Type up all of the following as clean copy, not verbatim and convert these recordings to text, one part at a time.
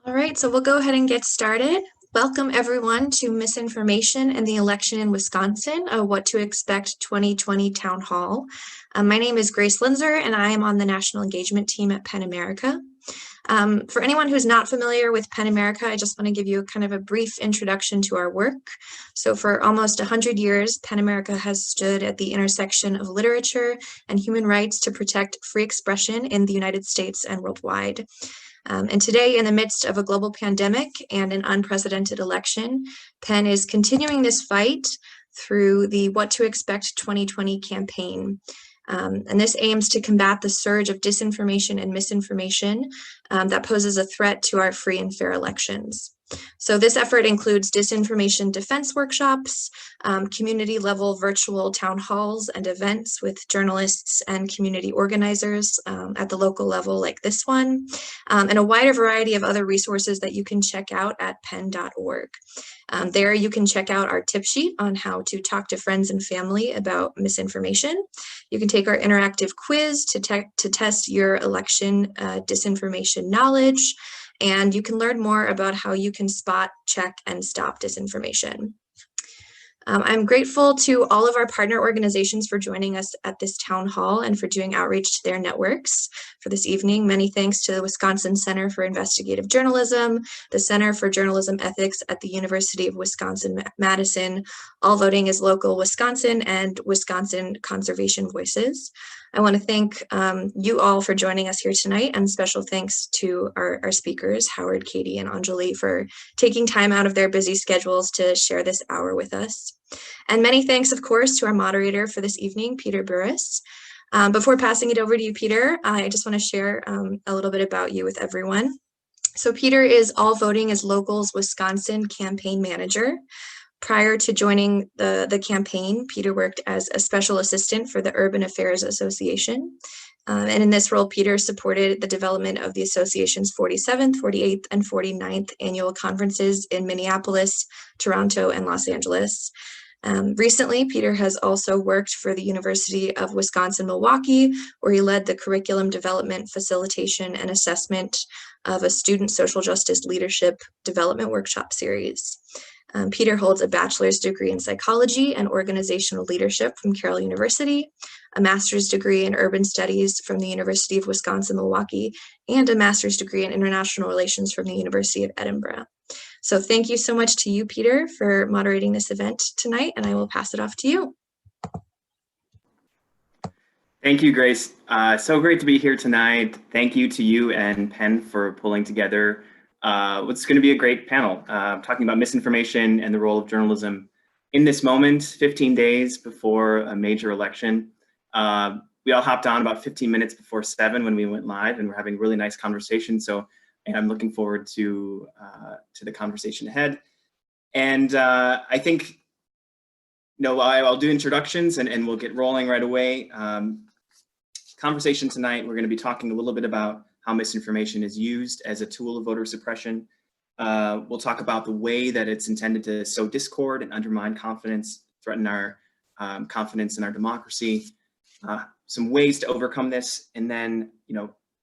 All right, so we'll go ahead and get started. Welcome everyone to Misinformation and the Election in Wisconsin, a What to Expect 2020 Town Hall. My name is Grace Linzer and I am on the National Engagement Team at PEN America. For anyone who's not familiar with PEN America, I just want to give you kind of a brief introduction to our work. So for almost 100 years, PEN America has stood at the intersection of literature and human rights to protect free expression in the United States and worldwide. And today, in the midst of a global pandemic and an unprecedented election, PEN is continuing this fight through the What to Expect 2020 campaign. And this aims to combat the surge of disinformation and misinformation that poses a threat to our free and fair elections. So this effort includes disinformation defense workshops, community-level virtual town halls and events with journalists and community organizers at the local level like this one, and a wider variety of other resources that you can check out at pen.org. There you can check out our tip sheet on how to talk to friends and family about misinformation. You can take our interactive quiz to test your election disinformation knowledge. And you can learn more about how you can spot, check, and stop disinformation. I'm grateful to all of our partner organizations for joining us at this town hall and for doing outreach to their networks for this evening. Many thanks to the Wisconsin Center for Investigative Journalism, the Center for Journalism Ethics at the University of Wisconsin-Madison, All Voting is Local Wisconsin, and Wisconsin Conservation Voices. I want to thank you all for joining us here tonight, and special thanks to our speakers, Howard, Katie, and Anjali, for taking time out of their busy schedules to share this hour with us. And many thanks, of course, to our moderator for this evening, Peter Burris. Before passing it over to you, Peter, I just want to share a little bit about you with everyone. So Peter is All Voting is Local's Wisconsin campaign manager. Prior to joining the campaign, Peter worked as a special assistant for the Urban Affairs Association. And in this role, Peter supported the development of the association's 47th, 48th, and 49th annual conferences in Minneapolis, Toronto, and Los Angeles. Recently, Peter has also worked for the University of Wisconsin-Milwaukee, where he led the curriculum development, facilitation, and assessment of a student social justice leadership development workshop series. Peter holds a bachelor's degree in psychology and organizational leadership from Carroll University, a master's degree in urban studies from the University of Wisconsin-Milwaukee, and a master's degree in international relations from the University of Edinburgh. So thank you so much to you, Peter, for moderating this event tonight, and I will pass it off to you. Thank you, Grace. So great to be here tonight. Thank you to you and PEN for pulling together what's going to be a great panel, talking about misinformation and the role of journalism in this moment, 15 days before a major election. We all hopped on about 15 minutes before 7 when we went live, and we're having a really nice conversation. So I'm looking forward to the conversation ahead. And I think, I'll do introductions and we'll get rolling right away. Conversation tonight, we're going to be talking a little bit about how misinformation is used as a tool of voter suppression. We'll talk about the way that it's intended to sow discord and undermine confidence, threaten our confidence in our democracy, some ways to overcome this, and then,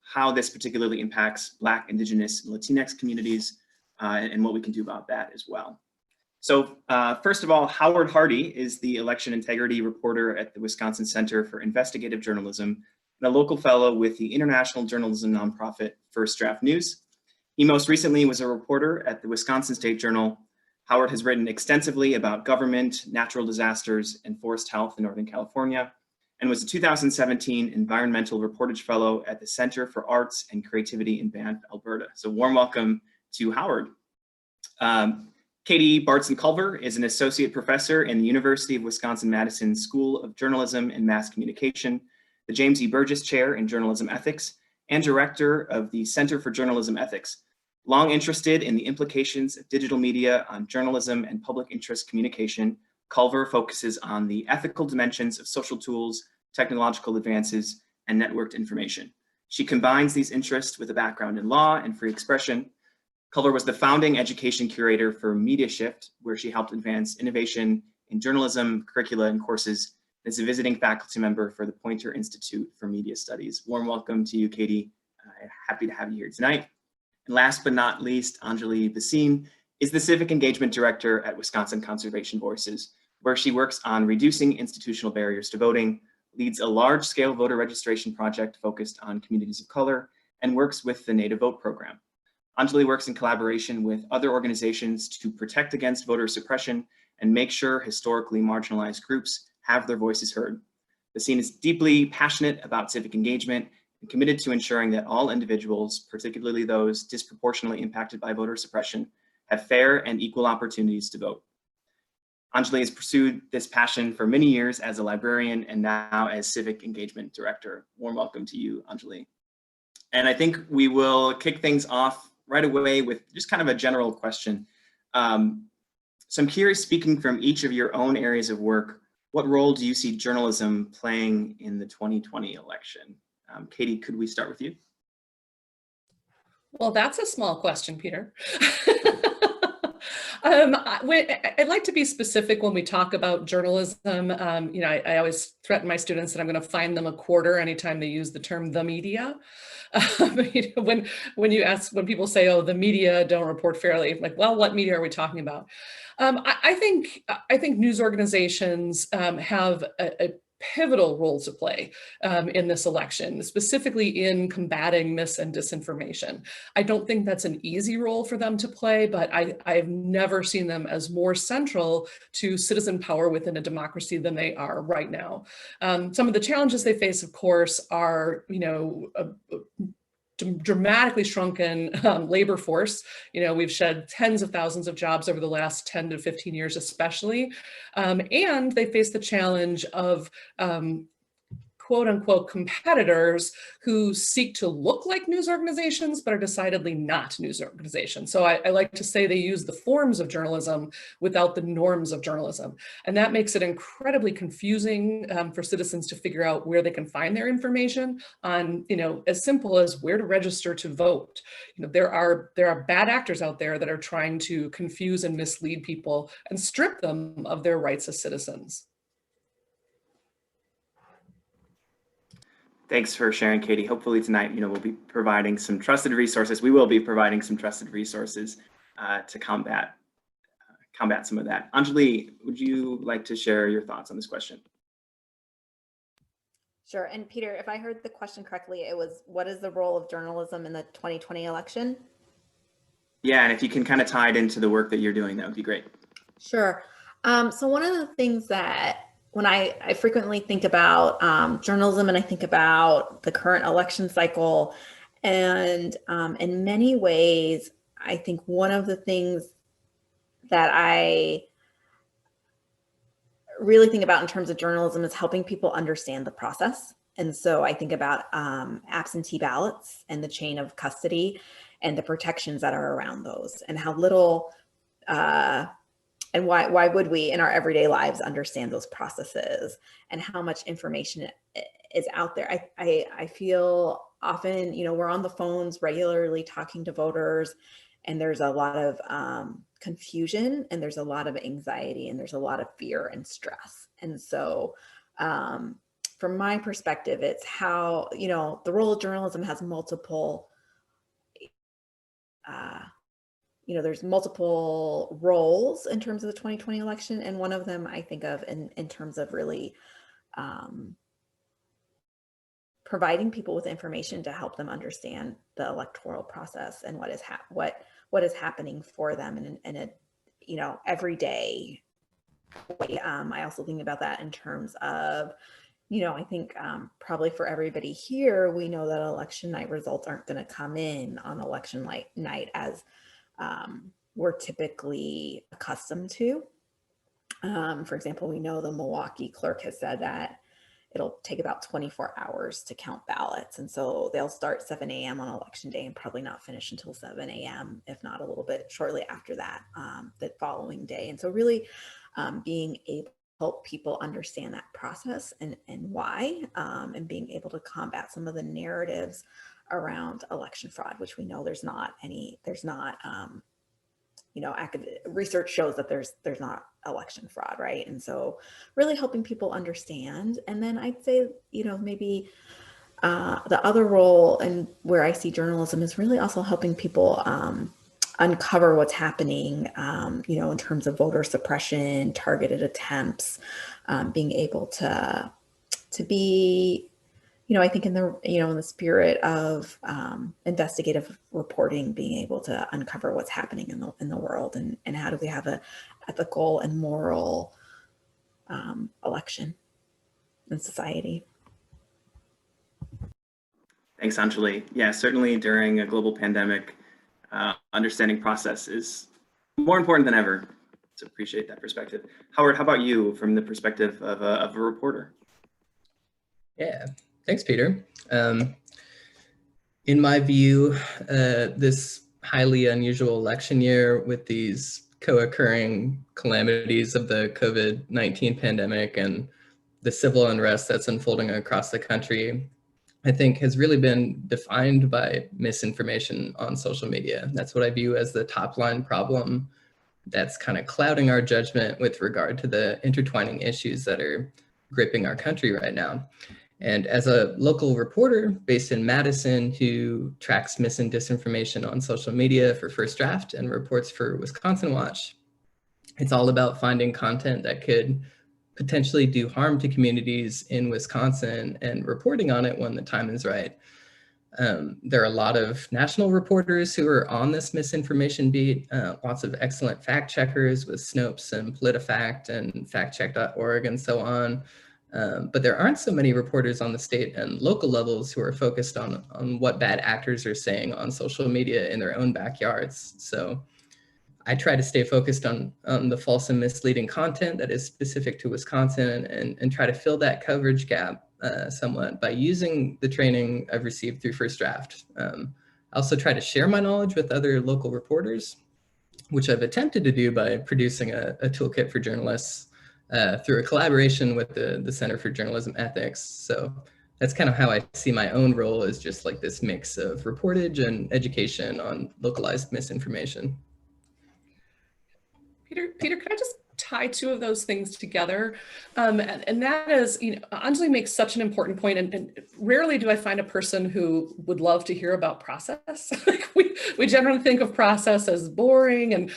how this particularly impacts Black, Indigenous, and Latinx communities, and what we can do about that as well. So first of all, Howard Hardy is the election integrity reporter at the Wisconsin Center for Investigative Journalism, and a local fellow with the international journalism nonprofit First Draft News. He most recently was a reporter at the Wisconsin State Journal. Howard has written extensively about government, natural disasters, and forest health in Northern California, and was a 2017 Environmental Reportage Fellow at the Center for Arts and Creativity in Banff, Alberta. So warm welcome to Howard. Katie Bartson-Culver is an associate professor in the University of Wisconsin-Madison School of Journalism and Mass Communication, the James E. Burgess Chair in Journalism Ethics, and director of the Center for Journalism Ethics. Long interested in the implications of digital media on journalism and public interest communication, Culver focuses on the ethical dimensions of social tools, technological advances, and networked information. She combines these interests with a background in law and free expression. Culver was the founding education curator for Media Shift, where she helped advance innovation in journalism, curricula, and courses, and is a visiting faculty member for the Poynter Institute for Media Studies. Warm welcome to you, Katie. Happy to have you here tonight. And last but not least, Anjali Bessin is the Civic Engagement Director at Wisconsin Conservation Voices, where she works on reducing institutional barriers to voting, leads a large-scale voter registration project focused on communities of color, and works with the Native Vote program. Anjali works in collaboration with other organizations to protect against voter suppression and make sure historically marginalized groups have their voices heard. Bessin is deeply passionate about civic engagement and committed to ensuring that all individuals, particularly those disproportionately impacted by voter suppression, have fair and equal opportunities to vote. Anjali has pursued this passion for many years as a librarian and now as Civic Engagement Director. Warm welcome to you, Anjali. And I think we will kick things off right away with just kind of a general question. So I'm curious, speaking from each of your own areas of work, what role do you see journalism playing in the 2020 election? Katie, could we start with you? Well, that's a small question, Peter. I'd like to be specific when we talk about journalism. I always threaten my students that I'm going to fine them a quarter anytime they use the term "the media." When people say, "Oh, the media don't report fairly," I'm like, well, what media are we talking about? I think news organizations have a pivotal role to play in this election, specifically in combating mis and disinformation. I don't think that's an easy role for them to play, but I've never seen them as more central to citizen power within a democracy than they are right now. Some of the challenges they face, of course, are, dramatically shrunken labor force. We've shed tens of thousands of jobs over the last 10 to 15 years, especially. And they face the challenge of quote unquote competitors who seek to look like news organizations, but are decidedly not news organizations. So I like to say they use the forms of journalism without the norms of journalism. And that makes it incredibly confusing for citizens to figure out where they can find their information on, as simple as where to register to vote. There are bad actors out there that are trying to confuse and mislead people and strip them of their rights as citizens. Thanks for sharing, Katie. Hopefully tonight, we'll be providing some trusted resources. We will be providing some trusted resources to combat some of that. Anjali, would you like to share your thoughts on this question? Sure. And Peter, if I heard the question correctly, it was, what is the role of journalism in the 2020 election? Yeah, and if you can kind of tie it into the work that you're doing, that would be great. Sure. So one of the things that when I frequently think about journalism and I think about the current election cycle, and in many ways, I think one of the things that I really think about in terms of journalism is helping people understand the process. And so I think about absentee ballots and the chain of custody and the protections that are around those, and how little and why would we in our everyday lives understand those processes and how much information is out there. I feel often, we're on the phones regularly talking to voters, and there's a lot of confusion, and there's a lot of anxiety, and there's a lot of fear and stress. And so from my perspective, it's how, the role of journalism has multiple there's multiple roles in terms of the 2020 election. And one of them I think of in terms of really providing people with information to help them understand the electoral process and what is happening for them in a every day way. I also think about that in terms of, I think probably for everybody here, we know that election night results aren't going to come in on election night as we're typically accustomed to. For example, we know the Milwaukee clerk has said that it'll take about 24 hours to count ballots. And so they'll start 7 a.m. on election day and probably not finish until 7 a.m., if not a little bit shortly after that, the following day. And so really being able to help people understand that process and why, and being able to combat some of the narratives around election fraud, which we know research shows that there's not election fraud, right? And so really helping people understand. And then I'd say, maybe the other role and where I see journalism is really also helping people uncover what's happening, in terms of voter suppression, targeted attempts, being able to be, I think in the spirit of investigative reporting, being able to uncover what's happening in the world, and how do we have a ethical and moral election in society. Thanks, Anjali. Yeah, certainly during a global pandemic, understanding process is more important than ever. So appreciate that perspective. Howard, how about you from the perspective of a reporter? Yeah, thanks, Peter. In my view, this highly unusual election year with these co-occurring calamities of the COVID-19 pandemic and the civil unrest that's unfolding across the country, I think has really been defined by misinformation on social media. That's what I view as the top line problem that's kind of clouding our judgment with regard to the intertwining issues that are gripping our country right now. And as a local reporter based in Madison who tracks mis and disinformation on social media for First Draft and reports for Wisconsin Watch, it's all about finding content that could potentially do harm to communities in Wisconsin and reporting on it when the time is right. There are a lot of national reporters who are on this misinformation beat, lots of excellent fact checkers with Snopes and PolitiFact and factcheck.org and so on. But there aren't so many reporters on the state and local levels who are focused on what bad actors are saying on social media in their own backyards. So I try to stay focused on the false and misleading content that is specific to Wisconsin and try to fill that coverage gap somewhat by using the training I've received through First Draft. I also try to share my knowledge with other local reporters, which I've attempted to do by producing a toolkit for journalists through a collaboration with the Center for Journalism Ethics. So that's kind of how I see my own role, as just like this mix of reportage and education on localized misinformation. Peter, could I just tie two of those things together? And that is, Anjali makes such an important point, and rarely do I find a person who would love to hear about process. Like we generally think of process as boring, and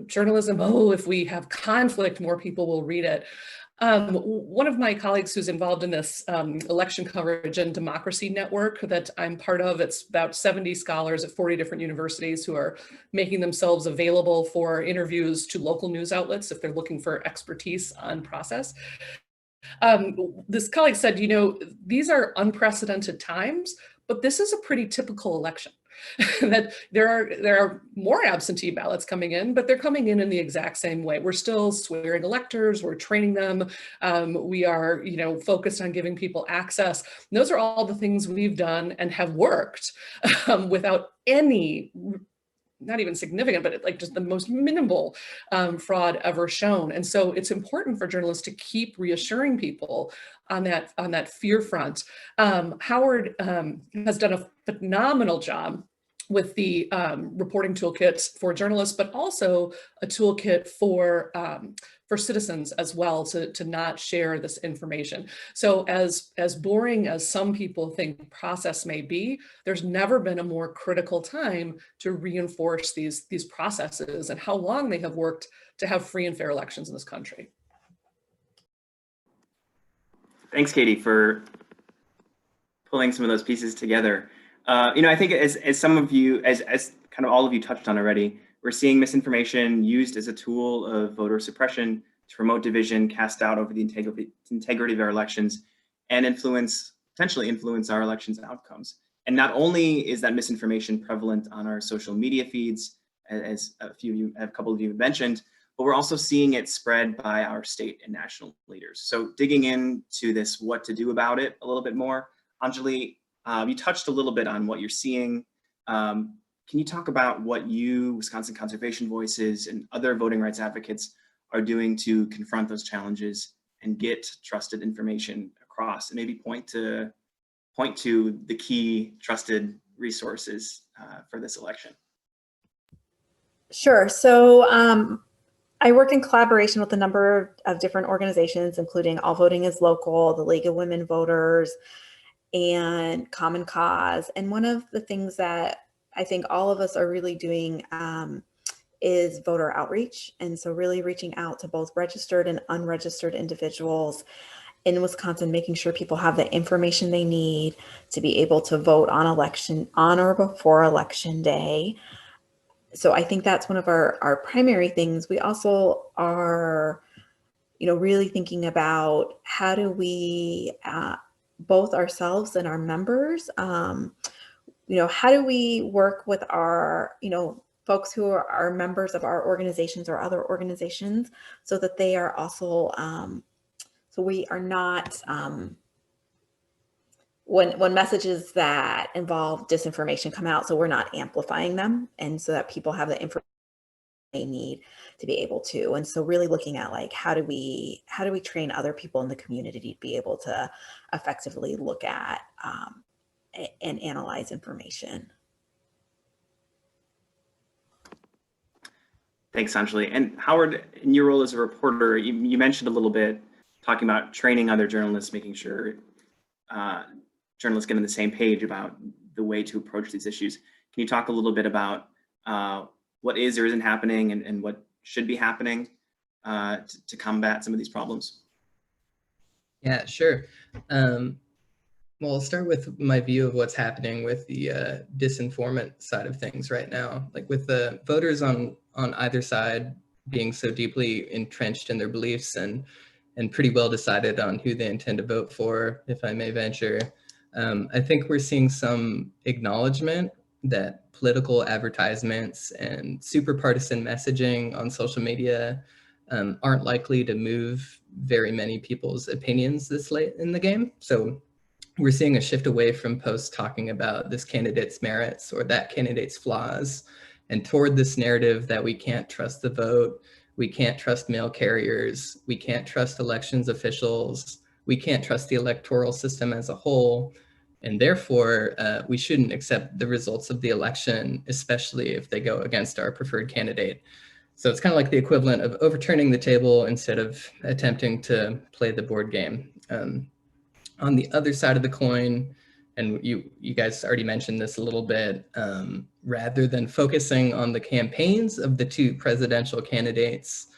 journalism, if we have conflict, more people will read it. One of my colleagues who's involved in this election coverage and democracy network that I'm part of, it's about 70 scholars at 40 different universities who are making themselves available for interviews to local news outlets if they're looking for expertise on process. This colleague said, these are unprecedented times, but this is a pretty typical election. That there are more absentee ballots coming in, but they're coming in the exact same way. We're still swearing electors, we're training them. We are, focused on giving people access. And those are all the things we've done and have worked without any, not even significant, but like just the most minimal fraud ever shown. And so it's important for journalists to keep reassuring people on that fear front. Howard has done a phenomenal job with the reporting toolkits for journalists, but also a toolkit for citizens as well to not share this information. So as boring as some people think process may be, there's never been a more critical time to reinforce these processes and how long they have worked to have free and fair elections in this country. Thanks, Katie, for pulling some of those pieces together. I think as some of you, as kind of all of you touched on already, we're seeing misinformation used as a tool of voter suppression to promote division, cast doubt over the integrity of our elections, and potentially influence our elections outcomes. And not only is that misinformation prevalent on our social media feeds, as a couple of you have mentioned, but we're also seeing it spread by our state and national leaders. So digging into this, what to do about it a little bit more, Anjali, you touched a little bit on what you're seeing. Can you talk about what you, Wisconsin Conservation Voices, and other voting rights advocates are doing to confront those challenges and get trusted information across, and maybe point to the key trusted resources for this election? Sure. So I work in collaboration with a number of different organizations, including All Voting is Local, the League of Women Voters, and Common Cause. And one of the things that I think all of us are really doing is voter outreach. And so really reaching out to both registered and unregistered individuals in Wisconsin, making sure people have the information they need to be able to vote on or before election day. So I think that's one of our primary things. We also are, really thinking about how do we, both ourselves and our members, how do we work with our, folks who are members of our organizations or other organizations so that they are also, so we are not, when messages that involve disinformation come out, so we're not amplifying them, and so that people have the information they need to be able to. And so really looking at like, how do we train other people in the community to be able to effectively look at and analyze information. Thanks, Anjali. And Howard, in your role as a reporter, you mentioned a little bit talking about training other journalists, making sure journalists get on the same page about the way to approach these issues. Can you talk a little bit about what is or isn't happening and what should be happening to combat some of these problems? Yeah, sure. Well, I'll start with my view of what's happening with the disinformant side of things right now. Like with the voters on either side being so deeply entrenched in their beliefs and pretty well decided on who they intend to vote for, if I may venture. I think we're seeing some acknowledgement that political advertisements and super partisan messaging on social media aren't likely to move very many people's opinions this late in the game. So we're seeing a shift away from posts talking about this candidate's merits or that candidate's flaws, and toward this narrative that we can't trust the vote, we can't trust mail carriers, we can't trust elections officials, we can't trust the electoral system as a whole, and therefore we shouldn't accept the results of the election, especially if they go against our preferred candidate. So it's kind of like the equivalent of overturning the table instead of attempting to play the board game. On the other side of the coin, and you guys already mentioned this a little bit, rather than focusing on the campaigns of the two presidential candidates,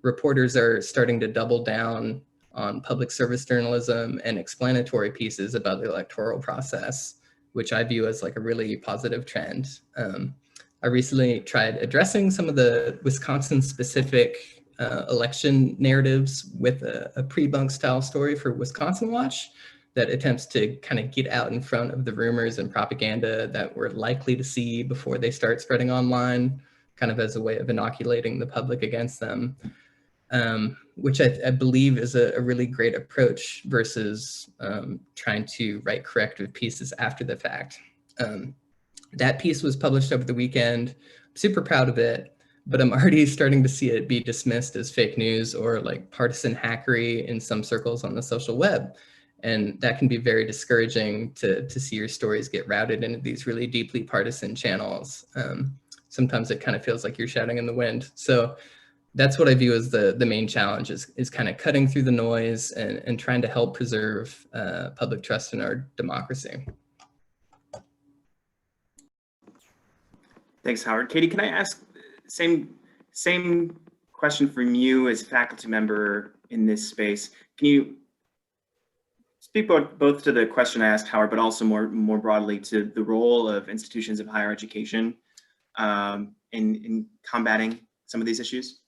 reporters are starting to double down on public service journalism and explanatory pieces about the electoral process, which I view as like a really positive trend. I recently tried addressing some of the Wisconsin-specific election narratives with a pre-bunk style story for Wisconsin Watch that attempts to kind of get out in front of the rumors and propaganda that we're likely to see before they start spreading online, kind of as a way of inoculating the public against them, which I believe is a really great approach versus trying to write corrective pieces after the fact. That piece was published over the weekend. I'm super proud of it, but I'm already starting to see it be dismissed as fake news or like partisan hackery in some circles on the social web. And that can be very discouraging to see your stories get routed into these really deeply partisan channels. Sometimes it kind of feels like you're shouting in the wind. So that's what I view as the main challenge is kind of cutting through the noise and trying to help preserve public trust in our democracy. Thanks, Howard. Katie, can I ask same question from you as a faculty member in this space? Can you speak both to the question I asked Howard, but also more broadly to the role of institutions of higher education in combating some of these issues?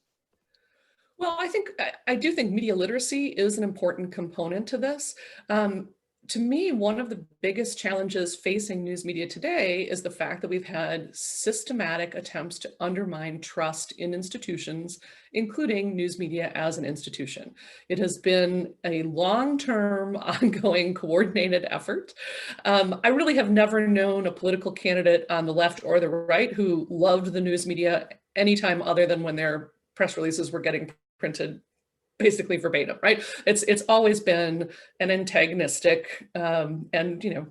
Well, I do think media literacy is an important component to this. To me, one of the biggest challenges facing news media today is the fact that we've had systematic attempts to undermine trust in institutions, including news media as an institution. It has been a long-term, ongoing, coordinated effort. I really have never known a political candidate on the left or the right who loved the news media anytime other than when their press releases were getting printed basically verbatim, right? It's always been an antagonistic and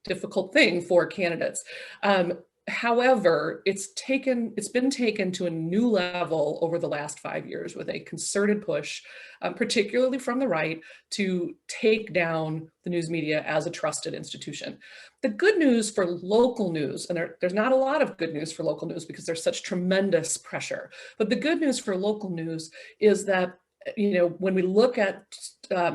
difficult thing for candidates. However, it's been taken to a new level over the last 5 years with a concerted push, particularly from the right, to take down the news media as a trusted institution. The good news for local news, and there's not a lot of good news for local news because there's such tremendous pressure, but the good news for local news is that, when we look at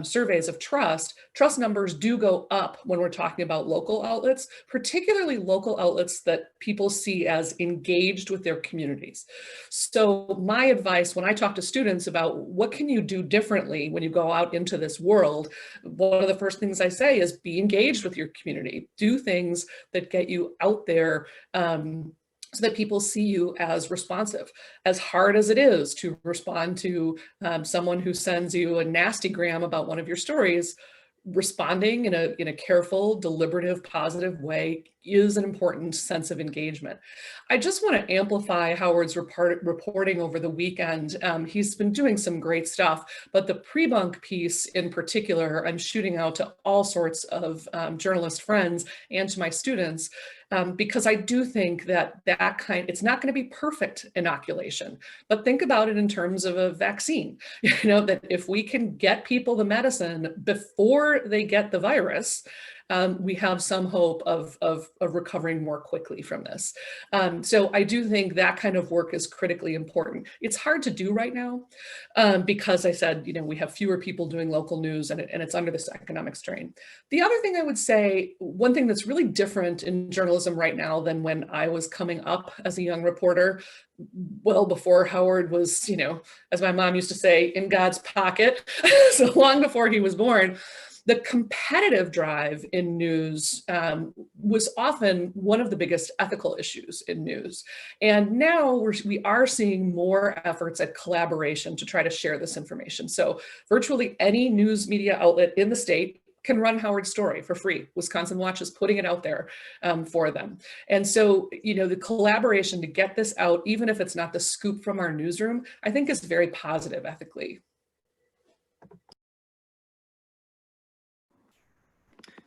surveys of trust numbers do go up when we're talking about local outlets, particularly local outlets that people see as engaged with their communities. So my advice when I talk to students about what can you do differently when you go out into this world, one of the first things I say is be engaged with your community. Do things that get you out there, so that people see you as responsive. As hard as it is to respond to someone who sends you a nasty gram about one of your stories, responding in a careful, deliberative, positive way is an important sense of engagement. I just want to amplify Howard's reporting over the weekend. He's been doing some great stuff, but the pre-bunk piece in particular, I'm shooting out to all sorts of journalist friends and to my students, because I do think that it's not going to be perfect inoculation, but think about it in terms of a vaccine. That if we can get people the medicine before they get the virus, we have some hope of recovering more quickly from this. So I do think that kind of work is critically important. It's hard to do right now because I said, we have fewer people doing local news and it's under this economic strain. The other thing I would say, one thing that's really different in journalism right now than when I was coming up as a young reporter, well before Howard was, as my mom used to say, in God's pocket, so long before he was born, the competitive drive in news was often one of the biggest ethical issues in news. And now we are seeing more efforts at collaboration to try to share this information. So virtually any news media outlet in the state can run Howard's story for free. Wisconsin Watch is putting it out there for them. And so, the collaboration to get this out, even if it's not the scoop from our newsroom, I think is very positive ethically.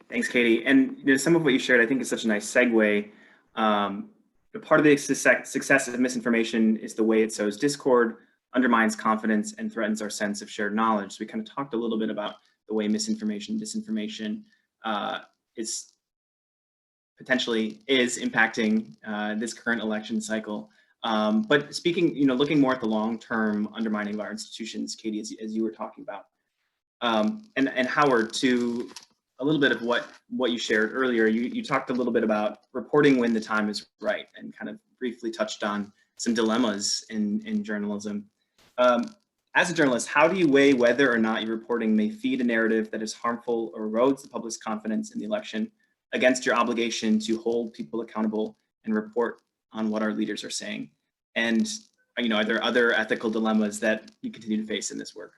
Thanks, Katie. And some of what you shared, I think, is such a nice segue. Part of the success of misinformation is the way it sows discord, undermines confidence, and threatens our sense of shared knowledge. So we kind of talked a little bit about the way misinformation, disinformation is potentially impacting this current election cycle. But speaking, looking more at the long-term undermining of our institutions, Katie, as you were talking about, and Howard, to a little bit of what you shared earlier, you talked a little bit about reporting when the time is right and kind of briefly touched on some dilemmas in journalism. As a journalist, how do you weigh whether or not your reporting may feed a narrative that is harmful or erodes the public's confidence in the election against your obligation to hold people accountable and report on what our leaders are saying? And are there other ethical dilemmas that you continue to face in this work?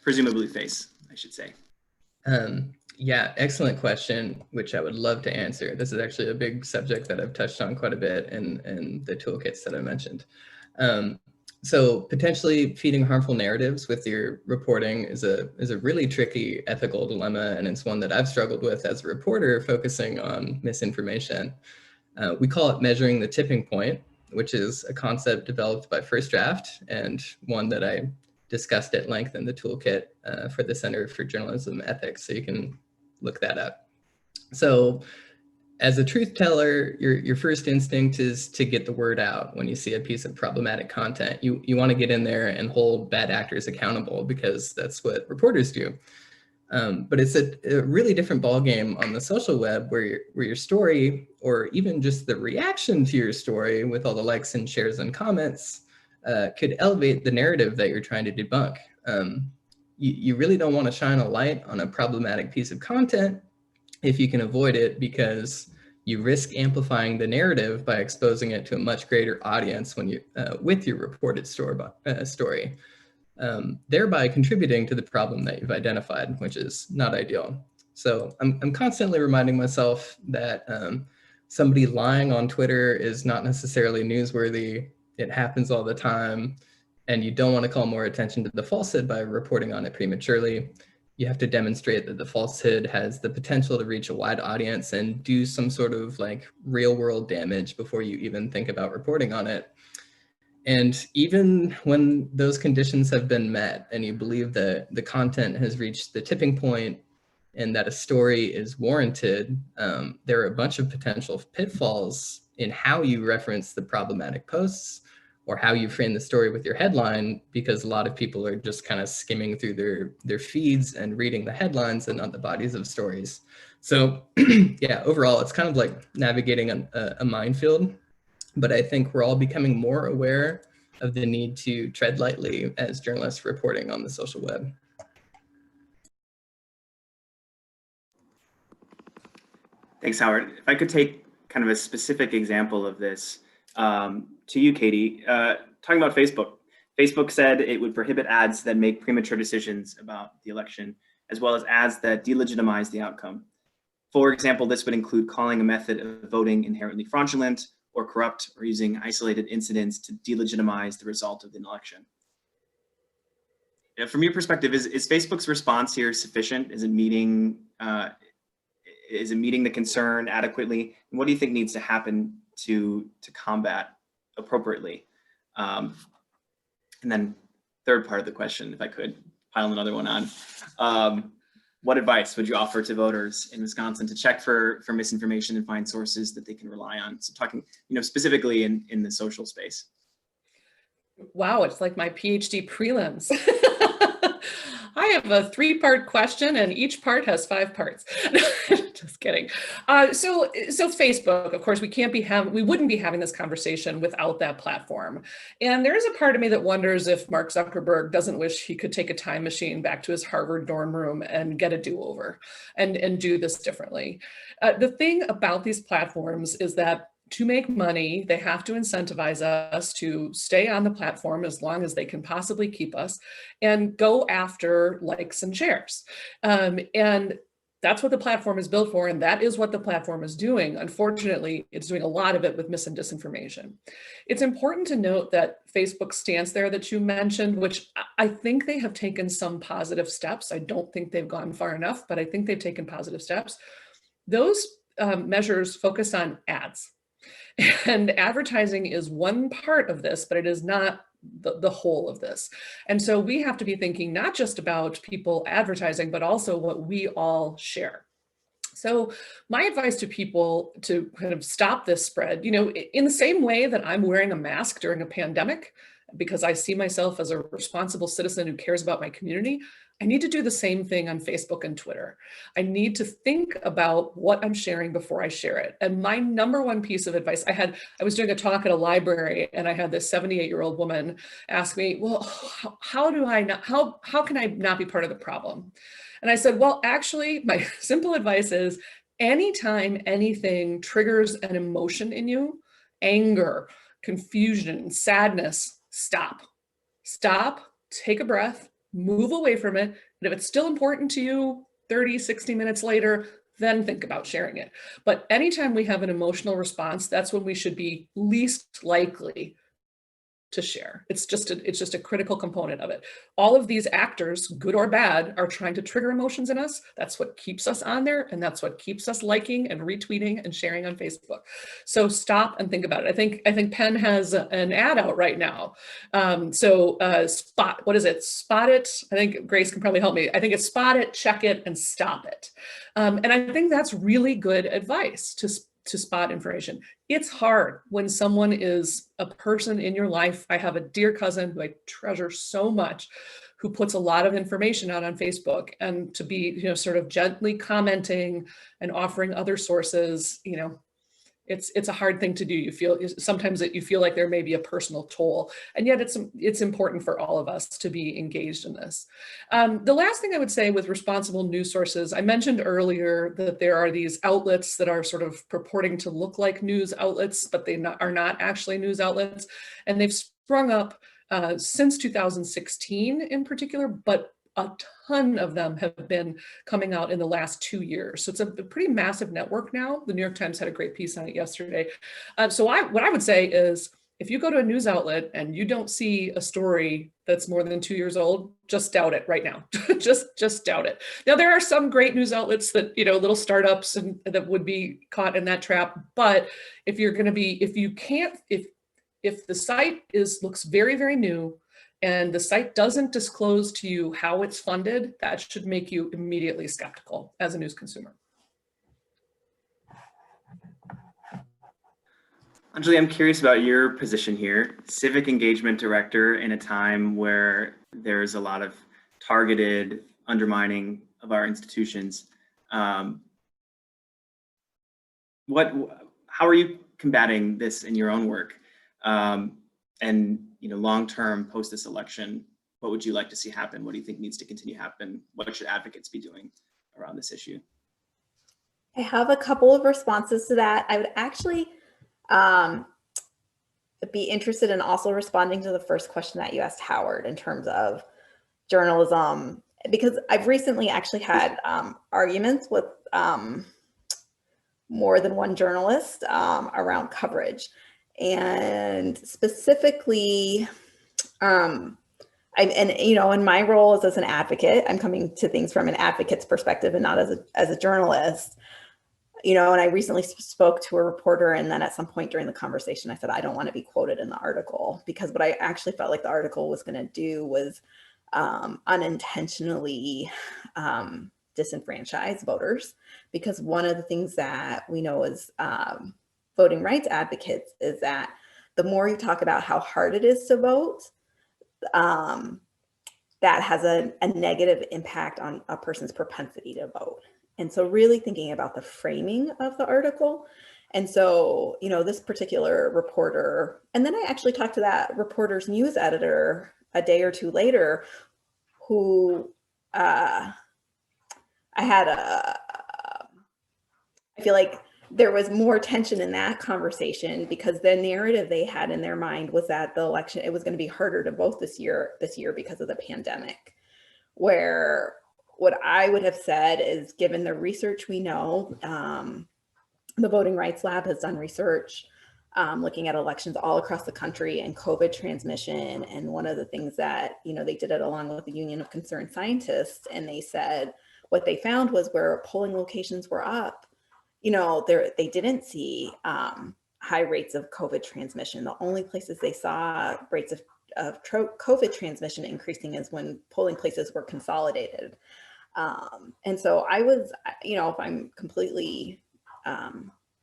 Presumably face, I should say. Yeah, excellent question, which I would love to answer. This is actually a big subject that I've touched on quite a bit in the toolkits that I mentioned. So potentially feeding harmful narratives with your reporting is a really tricky ethical dilemma, and it's one that I've struggled with as a reporter focusing on misinformation. We call it measuring the tipping point, which is a concept developed by First Draft and one that I discussed at length in the toolkit for the Center for Journalism Ethics, so you can look that up. So as a truth teller, your first instinct is to get the word out when you see a piece of problematic content. You want to get in there and hold bad actors accountable because that's what reporters do. But it's a really different ballgame on the social web where your story, or even just the reaction to your story with all the likes and shares and comments, could elevate the narrative that you're trying to debunk. You really don't want to shine a light on a problematic piece of content if you can avoid it, because you risk amplifying the narrative by exposing it to a much greater audience when with your reported story, thereby contributing to the problem that you've identified, which is not ideal. So I'm constantly reminding myself that somebody lying on Twitter is not necessarily newsworthy. It happens all the time, and you don't want to call more attention to the falsehood by reporting on it prematurely. you have to demonstrate that the falsehood has the potential to reach a wide audience and do some sort of like real world damage before you even think about reporting on it. And even when those conditions have been met and you believe that the content has reached the tipping point and that a story is warranted, there are a bunch of potential pitfalls in how you reference the problematic posts or how you frame the story with your headline, because a lot of people are just kind of skimming through their feeds and reading the headlines and not the bodies of stories. So yeah, overall, it's kind of like navigating a minefield. But I think we're all becoming more aware of the need to tread lightly as journalists reporting on the social web. Thanks, Howard. If I could take kind of a specific example of this to you, Katie, talking about Facebook. Facebook said it would prohibit ads that make premature decisions about the election, as well as ads that delegitimize the outcome. For example, this would include calling a method of voting inherently fraudulent or corrupt, or using isolated incidents to delegitimize the result of an election. From your perspective, is Facebook's response here sufficient? Is it meeting the concern adequately? And what do you think needs to happen to combat appropriately? And then third part of the question, if I could pile another one on. What advice would you offer to voters in Wisconsin to check for misinformation and find sources that they can rely on? So talking, specifically in the social space. Wow, it's like my PhD prelims. I have a 3-part question and each part has 5 parts. Just kidding. So Facebook, of course, we wouldn't be having this conversation without that platform. And there is a part of me that wonders if Mark Zuckerberg doesn't wish he could take a time machine back to his Harvard dorm room and get a do-over and do this differently. The thing about these platforms is that to make money, they have to incentivize us to stay on the platform as long as they can possibly keep us and go after likes and shares. And that's what the platform is built for, and that is what the platform is doing. Unfortunately, it's doing a lot of it with mis and disinformation. It's important to note that Facebook's stance there that you mentioned, which I think they have taken some positive steps. I don't think they've gone far enough, but I think they've taken positive steps. Those measures focus on ads. And advertising is one part of this, but it is not the whole of this. And so we have to be thinking not just about people advertising, but also what we all share. So my advice to people to kind of stop this spread, in the same way that I'm wearing a mask during a pandemic, because I see myself as a responsible citizen who cares about my community, I need to do the same thing on Facebook and Twitter. I need to think about what I'm sharing before I share it. And my number one piece of advice, I was doing a talk at a library and I had this 78-year-old woman ask me, well, how can I not be part of the problem? And I said, well, actually, my simple advice is anytime anything triggers an emotion in you, anger, confusion, sadness, stop, take a breath, move away from it. And if it's still important to you 30, 60 minutes later, then think about sharing it. But anytime we have an emotional response, that's when we should be least likely to share. It's just a critical component of it. All of these actors, good or bad, are trying to trigger emotions in us. That's what keeps us on there, and that's what keeps us liking and retweeting and sharing on Facebook. So stop and think about it. I think Penn has an ad out right now. What is it? Spot it. I think Grace can probably help me. I think it's spot it, check it, and stop it. And I think that's really good advice to spot information. It's hard when someone is a person in your life. I have a dear cousin who I treasure so much, who puts a lot of information out on Facebook, and to be, sort of gently commenting and offering other sources, it's a hard thing to do. You feel sometimes that you feel like there may be a personal toll, and yet it's important for all of us to be engaged in this. The last thing I would say with responsible news sources, I mentioned earlier that there are these outlets that are sort of purporting to look like news outlets, but they are not actually news outlets, and they've sprung up since 2016 in particular, but a ton of them have been coming out in the last 2 years. So it's a pretty massive network now. The New York Times had a great piece on it yesterday. What I would say is, if you go to a news outlet and you don't see a story that's more than 2 years old, just doubt it right now. just doubt it. Now, there are some great news outlets that, little startups and that would be caught in that trap. But if you're going to be, if the site looks very, very new and the site doesn't disclose to you how it's funded, that should make you immediately skeptical as a news consumer. Anjali, I'm curious about your position here, civic engagement director in a time where there's a lot of targeted undermining of our institutions. How are you combating this in your own work? And long-term post this election, what would you like to see happen? What do you think needs to continue to happen? What should advocates be doing around this issue? I have a couple of responses to that. I would actually be interested in also responding to the first question that you asked Howard in terms of journalism, because I've recently actually had arguments with more than one journalist around coverage. And specifically, in my role as an advocate, I'm coming to things from an advocate's perspective and not as a journalist. And I recently spoke to a reporter, and then at some point during the conversation, I said, I don't want to be quoted in the article, because what I actually felt like the article was going to do was unintentionally disenfranchise voters. Because one of the things that we know as voting rights advocates is that the more you talk about how hard it is to vote, that has a negative impact on a person's propensity to vote. And so really thinking about the framing of the article. And so, this particular reporter, and then I actually talked to that reporter's news editor a day or two later, who I feel like there was more tension in that conversation, because the narrative they had in their mind was that the election, it was going to be harder to vote this year because of the pandemic. Where what I would have said is, given the research we know, the Voting Rights Lab has done research looking at elections all across the country and COVID transmission. And one of the things that, they did it along with the Union of Concerned Scientists, and they said what they found was where polling locations were up, they didn't see high rates of COVID transmission. The only places they saw rates of COVID transmission increasing is when polling places were consolidated. And so I was, if I'm completely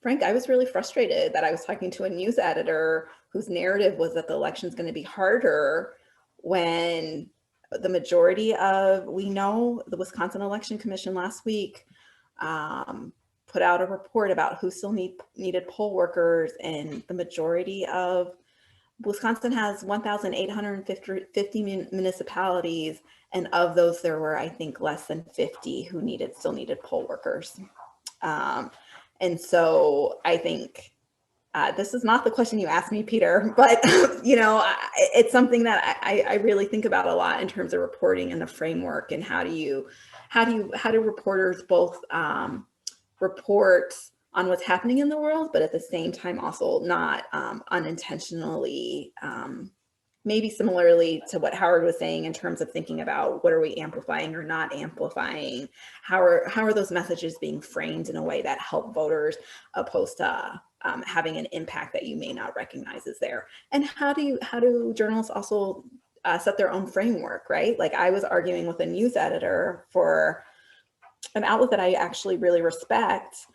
frank, I was really frustrated that I was talking to a news editor whose narrative was that the election is going to be harder, when the majority of, we know the Wisconsin Election Commission last week put out a report about who still needed poll workers, and the majority of Wisconsin has 1,850 municipalities, and of those, there were, I think, less than 50 who still needed poll workers. And so I think this is not the question you asked me, Peter, but it's something that I really think about a lot in terms of reporting and the framework, and how do reporters both report on what's happening in the world, but at the same time also not unintentionally, maybe similarly to what Howard was saying in terms of thinking about what are we amplifying or not amplifying, how are those messages being framed in a way that help voters, opposed to having an impact that you may not recognize is there. And how do journalists also set their own framework, right? Like, I was arguing with a news editor for an outlet that I actually really respect,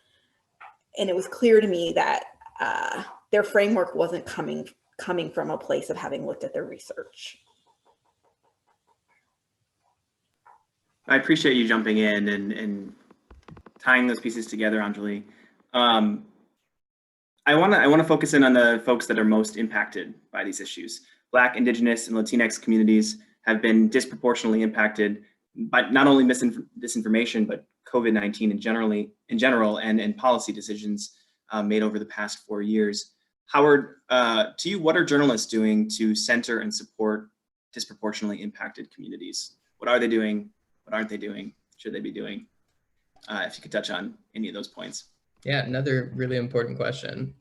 and it was clear to me that their framework wasn't coming from a place of having looked at their research. I appreciate you jumping in and tying those pieces together, Anjali. I want to focus in on the folks that are most impacted by these issues. Black, Indigenous, and Latinx communities have been disproportionately impacted by not only disinformation, but COVID-19 in general, and policy decisions made over the past 4 years. Howard, to you, what are journalists doing to center and support disproportionately impacted communities? What are they doing? What aren't they doing? Should they be doing? If you could touch on any of those points. Yeah, another really important question.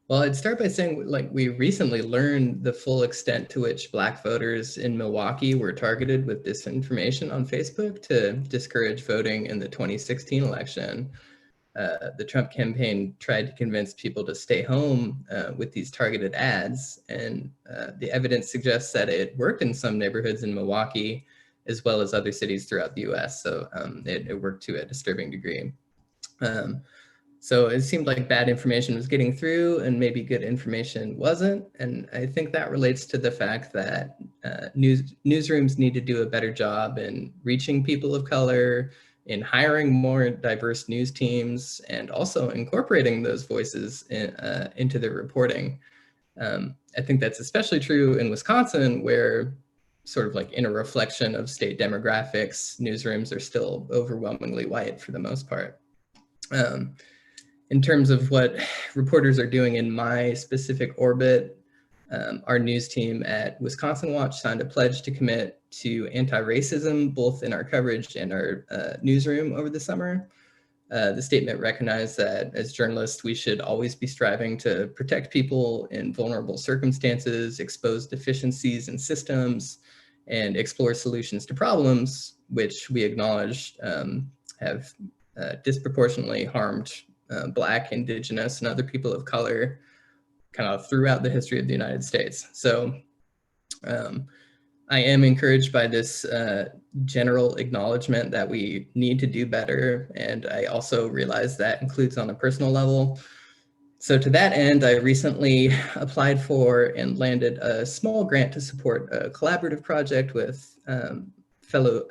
Well, I'd start by saying, like, we recently learned the full extent to which Black voters in Milwaukee were targeted with disinformation on Facebook to discourage voting in the 2016 election. The Trump campaign tried to convince people to stay home with these targeted ads, and the evidence suggests that it worked in some neighborhoods in Milwaukee, as well as other cities throughout the US, so it worked to a disturbing degree. So it seemed like bad information was getting through and maybe good information wasn't. And I think that relates to the fact that newsrooms need to do a better job in reaching people of color, in hiring more diverse news teams, and also incorporating those voices into their reporting. I think that's especially true in Wisconsin, where sort of like in a reflection of state demographics, newsrooms are still overwhelmingly white for the most part. In terms of what reporters are doing in my specific orbit, our news team at Wisconsin Watch signed a pledge to commit to anti-racism, both in our coverage and our newsroom over the summer. The statement recognized that as journalists, we should always be striving to protect people in vulnerable circumstances, expose deficiencies in systems, and explore solutions to problems, which we acknowledge have disproportionately harmed Black, Indigenous, and other people of color kind of throughout the history of the United States. So I am encouraged by this general acknowledgement that we need to do better. And I also realize that includes on a personal level. So to that end, I recently applied for and landed a small grant to support a collaborative project with fellow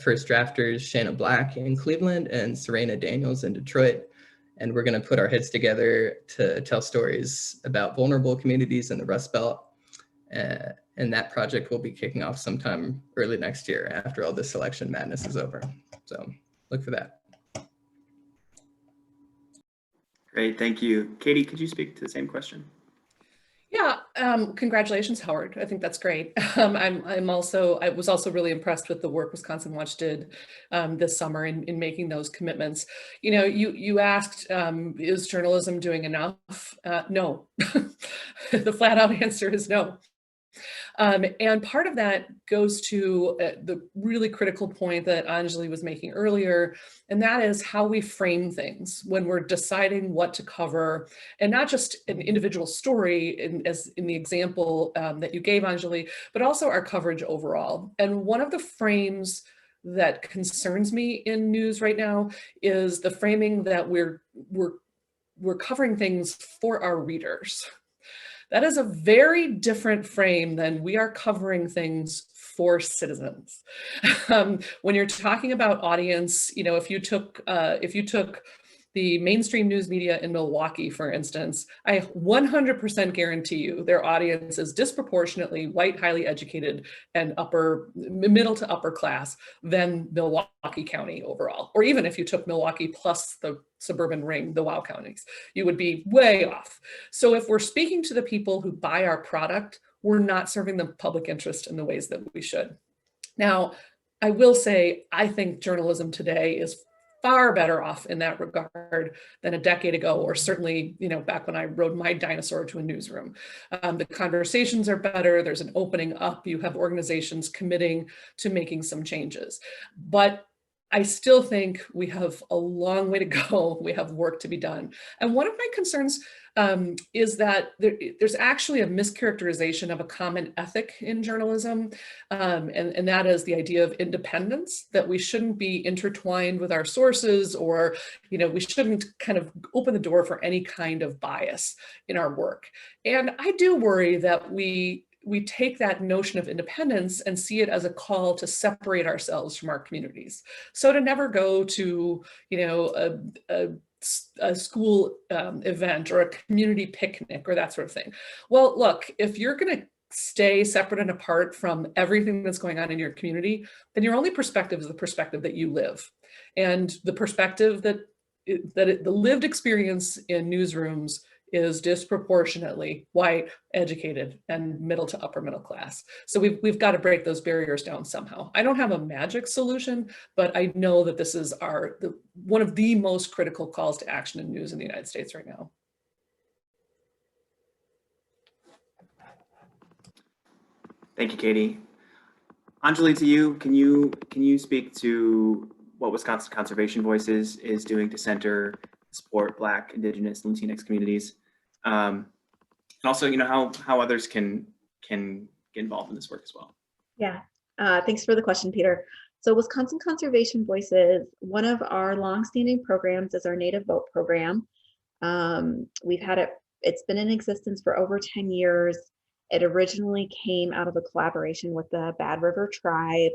first drafters Shanna Black in Cleveland and Serena Daniels in Detroit. And we're going to put our heads together to tell stories about vulnerable communities in the Rust Belt. And that project will be kicking off sometime early next year after all this election madness is over. So look for that. Great, thank you. Katie, could you speak to the same question? Yeah, congratulations, Howard. I think that's great. I was also really impressed with the work Wisconsin Watch did this summer in making those commitments. You know, you asked, is journalism doing enough? No. The flat out answer is no. And part of that goes to the really critical point that Anjali was making earlier, and that is how we frame things when we're deciding what to cover, and not just an individual story, as in the example that you gave, Anjali, but also our coverage overall. And one of the frames that concerns me in news right now is the framing that we're covering things for our readers. That is a very different frame than we are covering things for citizens. When you're talking about audience, you know, if you took the mainstream news media in Milwaukee, for instance, I 100% guarantee you their audience is disproportionately white, highly educated, and middle to upper class than Milwaukee County overall. Or even if you took Milwaukee plus the suburban ring, the WOW counties, you would be way off. So if we're speaking to the people who buy our product, we're not serving the public interest in the ways that we should. Now, I will say, I think journalism today is far better off in that regard than a decade ago, or certainly, you know, back when I rode my dinosaur to a newsroom. The conversations are better. There's an opening up. You have organizations committing to making some changes. But I still think we have a long way to go. We have work to be done. And one of my concerns is that there's actually a mischaracterization of a common ethic in journalism, and that is the idea of independence, that we shouldn't be intertwined with our sources, or, you know, we shouldn't kind of open the door for any kind of bias in our work. And I do worry that we take that notion of independence and see it as a call to separate ourselves from our communities. So to never go to, you know, a school event or a community picnic or that sort of thing. Well, look, if you're going to stay separate and apart from everything that's going on in your community, then your only perspective is the perspective that you live. And the perspective the lived experience in newsrooms is disproportionately white, educated, and middle to upper middle class. So we've got to break those barriers down somehow. I don't have a magic solution, but I know that this is one of the most critical calls to action in news in the United States right now. Thank you, Katie. Anjali, to you, can you speak to what Wisconsin Conservation Voices is doing to center, support Black, Indigenous, and Latinx communities, and also, how others can get involved in this work as well? Yeah, thanks for the question, Peter. So Wisconsin Conservation Voices, one of our longstanding programs is our Native Vote program. We've had it's been in existence for over 10 years. It originally came out of a collaboration with the Bad River tribe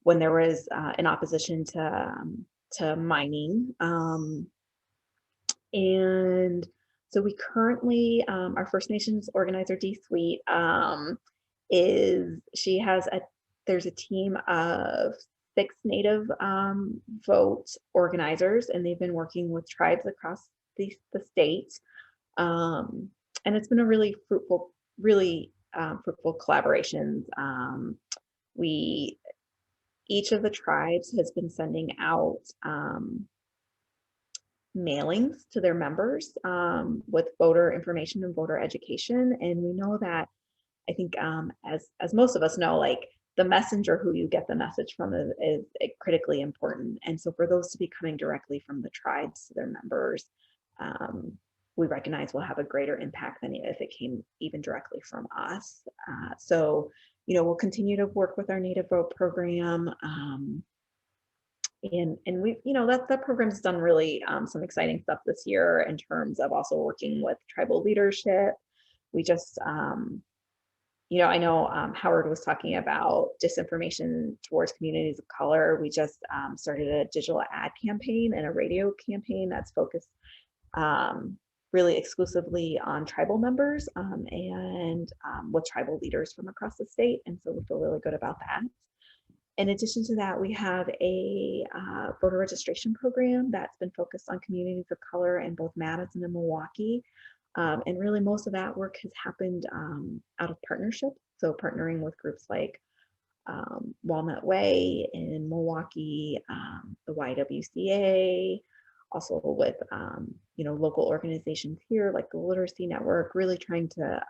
when there was an opposition to mining. And so we currently, our First Nations organizer, D Sweet, there's a team of 6 Native vote organizers, and they've been working with tribes across the state. And it's been a really fruitful collaborations. Each of the tribes has been sending out mailings to their members with voter information and voter education. And we know that, I think as most of us know, like the messenger who you get the message from is critically important. And so for those to be coming directly from the tribes to their members, we recognize will have a greater impact than if it came even directly from us. So, we'll continue to work with our Native Vote program. And we, that program's done really some exciting stuff this year in terms of also working with tribal leadership. We just, I know Howard was talking about disinformation towards communities of color. We just started a digital ad campaign and a radio campaign that's focused really exclusively on tribal members and with tribal leaders from across the state. And so we feel really good about that. In addition to that, we have a voter registration program that's been focused on communities of color in both Madison and Milwaukee. And really most of that work has happened out of partnership. So partnering with groups like Walnut Way in Milwaukee, the YWCA, also with local organizations here like the Literacy Network, really trying to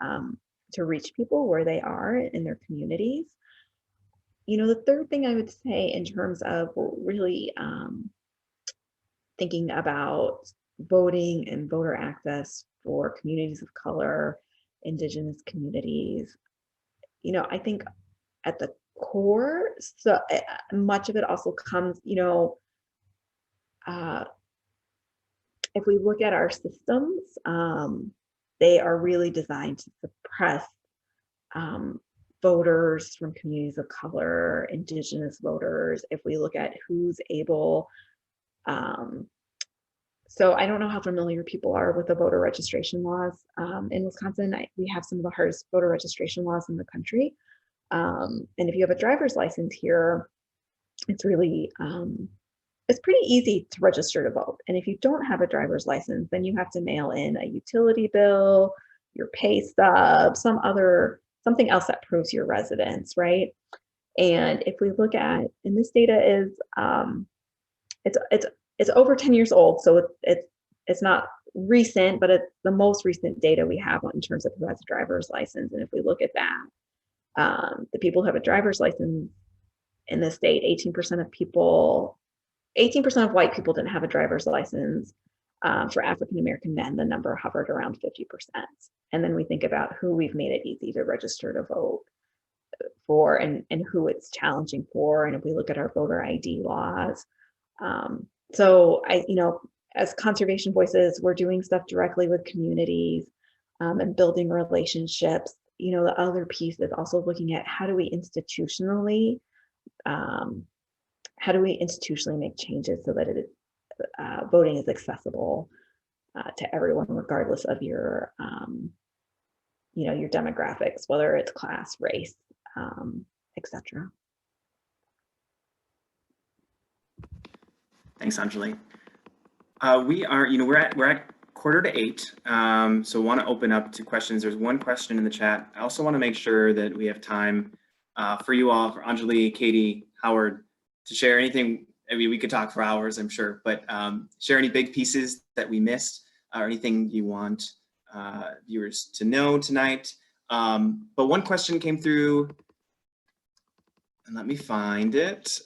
reach people where they are in their communities. The third thing I would say in terms of really thinking about voting and voter access for communities of color, Indigenous communities, I think at the core, so much of it also comes, if we look at our systems, they are really designed to suppress voters from communities of color, Indigenous voters. If we look at who's able, so I don't know how familiar people are with the voter registration laws in Wisconsin. We have some of the hardest voter registration laws in the country. And if you have a driver's license here, it's really, it's pretty easy to register to vote. And if you don't have a driver's license, then you have to mail in a utility bill, your pay stub, something else that proves your residence, right? And if we look at, and this data is, it's over 10 years old, so it's not recent, but it's the most recent data we have in terms of who has a driver's license. And if we look at that, the people who have a driver's license in the state, 18% of white people didn't have a driver's license. For African-American men, the number hovered around 50%. And then we think about who we've made it easy to register to vote for and who it's challenging for. And if we look at our voter ID laws. So as conservation voices, we're doing stuff directly with communities and building relationships. The other piece is also looking at how do we institutionally make changes so that voting is accessible to everyone, regardless of your, your demographics, whether it's class, race, etc. Thanks, Anjali. We are, we're at 7:45, so want to open up to questions. There's one question in the chat. I also want to make sure that we have time for you all, for Anjali, Katie, Howard, to share anything. I mean, we could talk for hours, I'm sure, but share any big pieces that we missed or anything you want viewers to know tonight. But one question came through, and let me find it.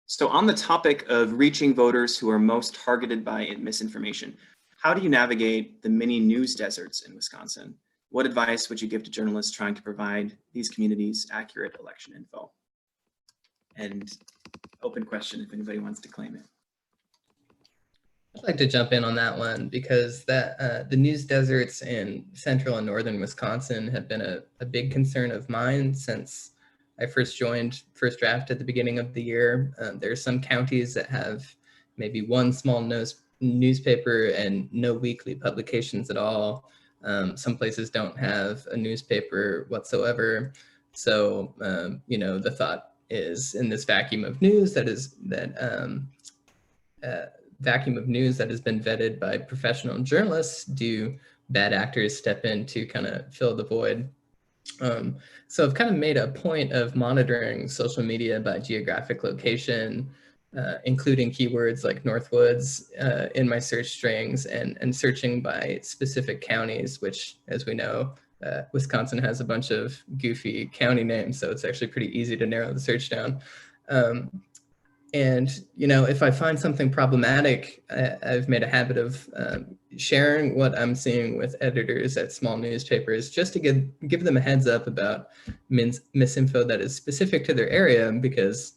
So on the topic of reaching voters who are most targeted by misinformation, how do you navigate the many news deserts in Wisconsin? What advice would you give to journalists trying to provide these communities accurate election info? And open question if anybody wants to claim it. I'd like to jump in on that one because the news deserts in central and northern Wisconsin have been a big concern of mine since I first joined First Draft at the beginning of the year. There are some counties that have maybe one small newspaper and no weekly publications at all. Some places don't have a newspaper whatsoever. So, the thought is in this vacuum of news that has been vetted by professional journalists, do bad actors step in to kind of fill the void? So I've kind of made a point of monitoring social media by geographic location, including keywords like Northwoods in my search strings and searching by specific counties, which, as we know, Wisconsin has a bunch of goofy county names, so it's actually pretty easy to narrow the search down. And, if I find something problematic, I've made a habit of sharing what I'm seeing with editors at small newspapers just to give them a heads up about misinfo that is specific to their area, because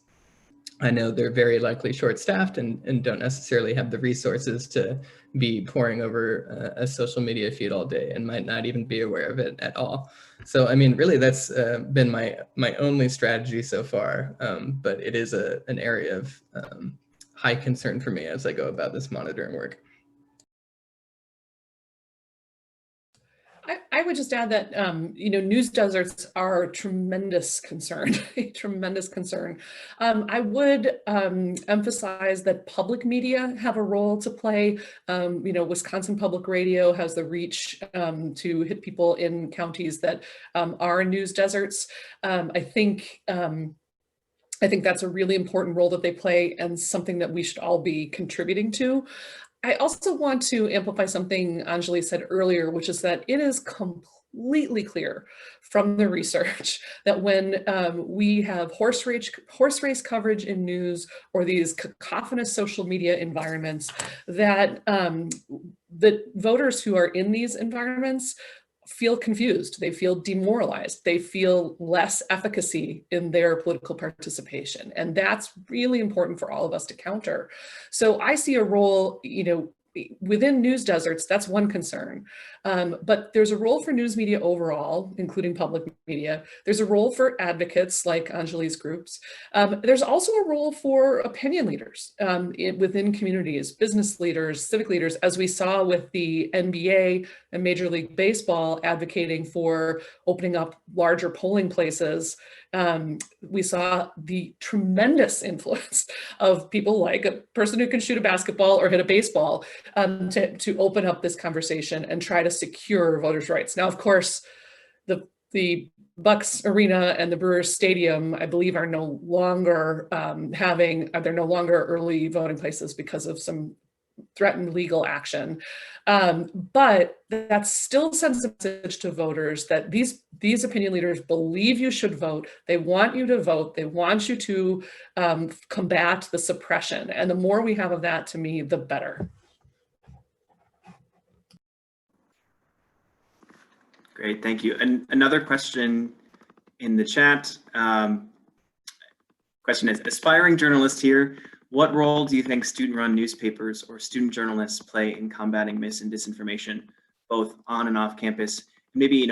I know they're very likely short-staffed and don't necessarily have the resources to be poring over a social media feed all day and might not even be aware of it at all. So, I mean, really, that's been my only strategy so far, but it is an area of high concern for me as I go about this monitoring work. I would just add that, news deserts are a tremendous concern, a tremendous concern. I would emphasize that public media have a role to play. Wisconsin Public Radio has the reach to hit people in counties that are news deserts. I think that's a really important role that they play and something that we should all be contributing to. I also want to amplify something Anjali said earlier, which is that it is completely clear from the research that when we have horse race coverage in news or these cacophonous social media environments, that the voters who are in these environments feel confused, they feel demoralized, they feel less efficacy in their political participation. And that's really important for all of us to counter. So I see a role, within news deserts, that's one concern. But there's a role for news media overall, including public media. There's a role for advocates like Anjali's groups. There's also a role for opinion leaders within communities, business leaders, civic leaders, as we saw with the NBA and Major League Baseball advocating for opening up larger polling places. We saw the tremendous influence of people like a person who can shoot a basketball or hit a baseball to open up this conversation and try to secure voters' rights. Now, of course, the Bucks Arena and the Brewers Stadium, I believe, are no longer they're no longer early voting places because of some threatened legal action. But that still sends a message to voters that these opinion leaders believe you should vote. They want you to vote. They want you to combat the suppression. And the more we have of that, to me, the better. Great, thank you. And another question in the chat. Question is, aspiring journalist here, what role do you think student-run newspapers or student journalists play in combating mis and disinformation, both on and off campus? Maybe,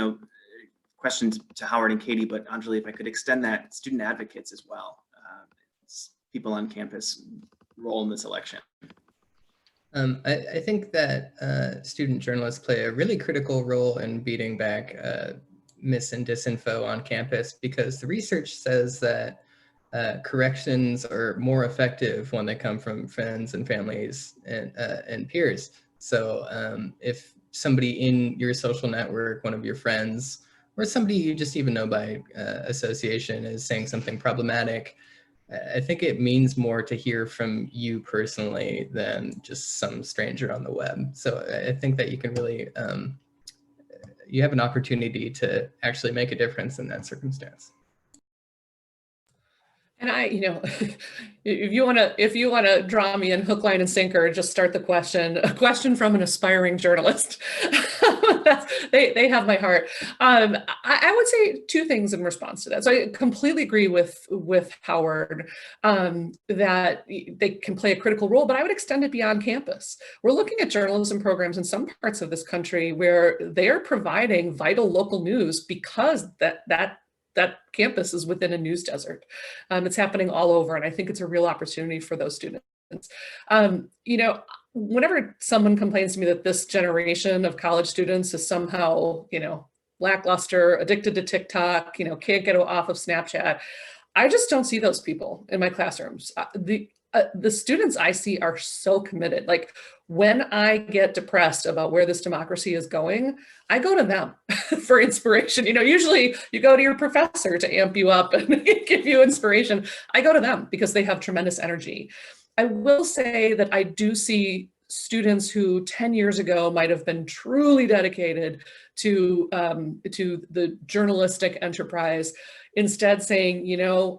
questions to Howard and Katie, but Anjali, if I could extend that, student advocates as well, people on campus role in this election. I think that student journalists play a really critical role in beating back mis and disinfo on campus, because the research says that corrections are more effective when they come from friends and families and peers. So if somebody in your social network, one of your friends, or somebody you just even know by association is saying something problematic, I think it means more to hear from you personally than just some stranger on the web. So I think that you can really, you have an opportunity to actually make a difference in that circumstance. And if you want to draw me in hook, line, and sinker, just start the question. A question from an aspiring journalist. They have my heart. I would say two things in response to that. So I completely agree with Howard that they can play a critical role, but I would extend it beyond campus. We're looking at journalism programs in some parts of this country where they are providing vital local news because that campus is within a news desert. It's happening all over, and I think it's a real opportunity for those students. Whenever someone complains to me that this generation of college students is somehow, lackluster, addicted to TikTok, can't get off of Snapchat, I just don't see those people in my classrooms. The students I see are so committed. Like, when I get depressed about where this democracy is going, I go to them for inspiration. Usually you go to your professor to amp you up and give you inspiration. I go to them because they have tremendous energy. I will say that I do see students who 10 years ago might have been truly dedicated to the journalistic enterprise, instead saying,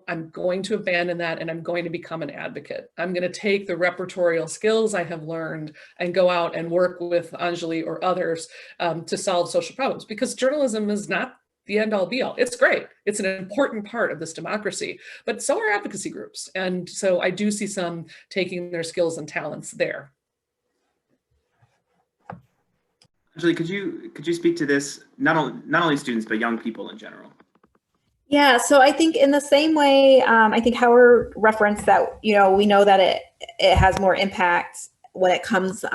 I'm going to abandon that and I'm going to become an advocate. I'm going to take the repertorial skills I have learned and go out and work with Anjali or others to solve social problems, because journalism is not the end all be all. It's great. It's an important part of this democracy, but so are advocacy groups. And so I do see some taking their skills and talents there. Anjali, could you speak to this, not only students, but young people in general? Yeah, so I think in the same way, I think Howard referenced that, we know that it has more impact when it comes,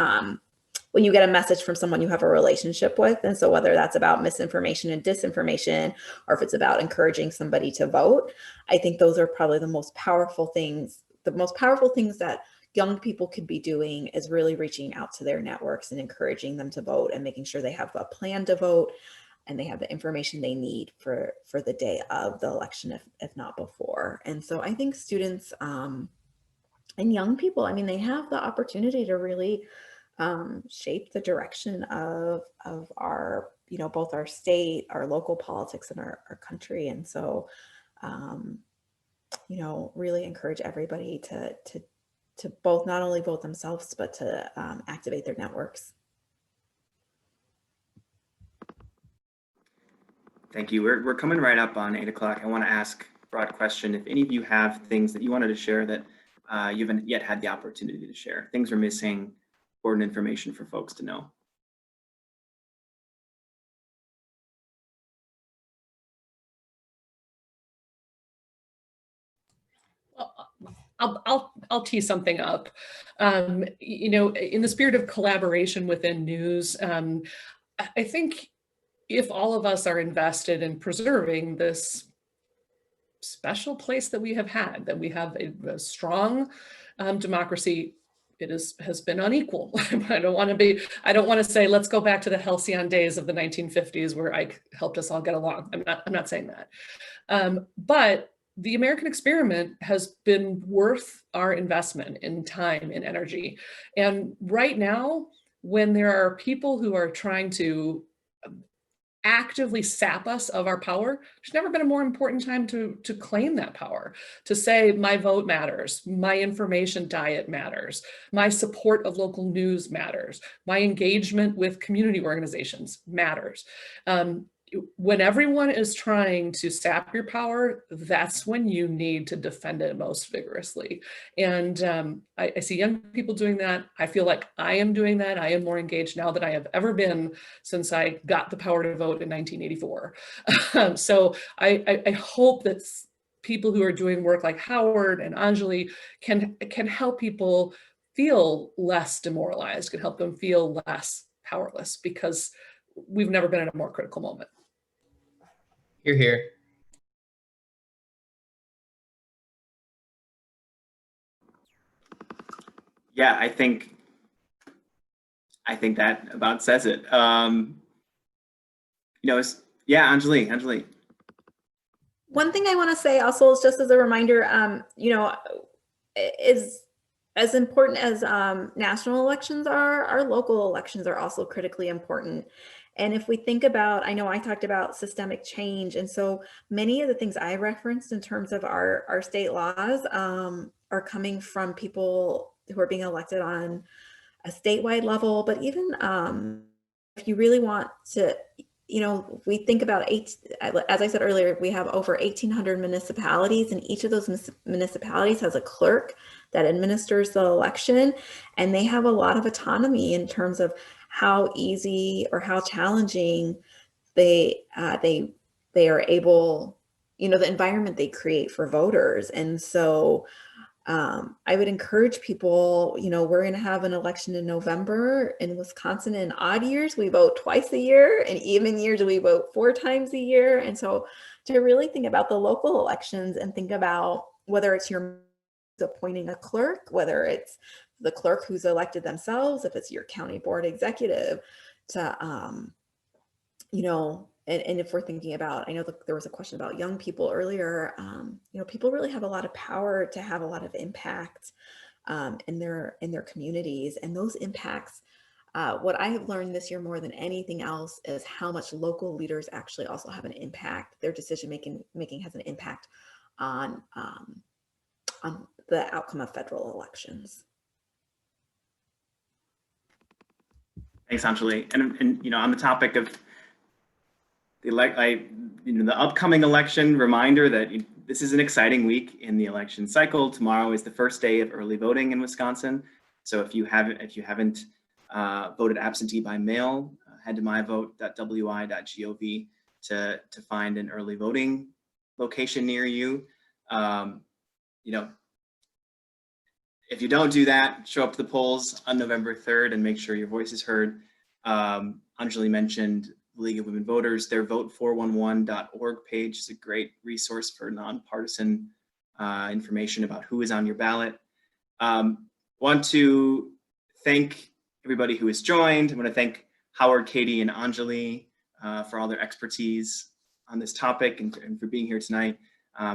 when you get a message from someone you have a relationship with. And so whether that's about misinformation and disinformation, or if it's about encouraging somebody to vote, I think those are probably the most powerful things. The most powerful things that young people could be doing is really reaching out to their networks and encouraging them to vote and making sure they have a plan to vote and they have the information they need for the day of the election, if not before. And so I think students and young people, they have the opportunity to really shape the direction of our, both our state, our local politics, and our country. And so, really encourage everybody to both not only vote themselves, but to activate their networks. Thank you. We're coming right up on 8 o'clock. I want to ask a broad question. If any of you have things that you wanted to share that you haven't yet had the opportunity to share, things are missing, important information for folks to know. I'll tee something up. In the spirit of collaboration within news, I think if all of us are invested in preserving this special place that we have had, that we have a strong democracy, it has been unequal. I don't want to say let's go back to the halcyon days of the 1950s where Ike helped us all get along. I'm not saying that, but the American experiment has been worth our investment in time and energy. And right now, when there are people who are trying to actively sap us of our power, there's never been a more important time to claim that power, to say my vote matters, my information diet matters, my support of local news matters, my engagement with community organizations matters. When everyone is trying to sap your power, that's when you need to defend it most vigorously. And I see young people doing that. I feel like I am doing that. I am more engaged now than I have ever been since I got the power to vote in 1984. So I hope that people who are doing work like Howard and Anjali can help people feel less demoralized, can help them feel less powerless, because we've never been in a more critical moment. You're here. Yeah, I think that about says it. Yeah, Anjali. One thing I want to say also is just as a reminder, you know, is as important as national elections are, our local elections are also critically important. And if we think about, I know I talked about systemic change, and so many of the things I referenced in terms of our state laws are coming from people who are being elected on a statewide level, but even if you really want to, you know, we think about as I said earlier, we have over 1,800 municipalities, and each of those municipalities has a clerk that administers the election, and they have a lot of autonomy in terms of how easy or how challenging they are able, you know, the environment they create for voters. And so I would encourage people, you know, we're going to have an election in November in Wisconsin. In odd years, we vote twice a year, and even years we vote 4 times a year. And so to really think about the local elections and think about whether it's your appointing a clerk, whether it's the clerk who's elected themselves, if it's your county board executive, to, you know, and if we're thinking about, I know there was a question about young people earlier, you know, people really have a lot of power to have a lot of impact in their communities, and those impacts, what I have learned this year more than anything else is how much local leaders actually also have an impact. Their decision making has an impact on the outcome of federal elections. Thanks, Anjali. And you know, on the topic of the upcoming election, reminder that this is an exciting week in the election cycle. Tomorrow is the first day of early voting in Wisconsin. So if you haven't voted absentee by mail, head to myvote.wi.gov to find an early voting location near you. You know, if you don't do that, show up to the polls on November 3rd and make sure your voice is heard. Anjali mentioned the League of Women Voters. Their vote411.org page is a great resource for nonpartisan information about who is on your ballot. Want to thank everybody who has joined. I want to thank Howard, Katie, and Anjali for all their expertise on this topic and for being here tonight.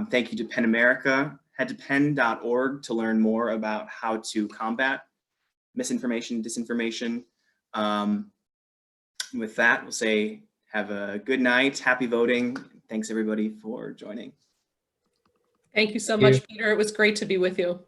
Thank you to PEN America. Head to pen.org to learn more about how to combat misinformation, disinformation. With that, we'll say have a good night, happy voting. Thanks everybody for joining. Thank you so much, Peter. It was great to be with you.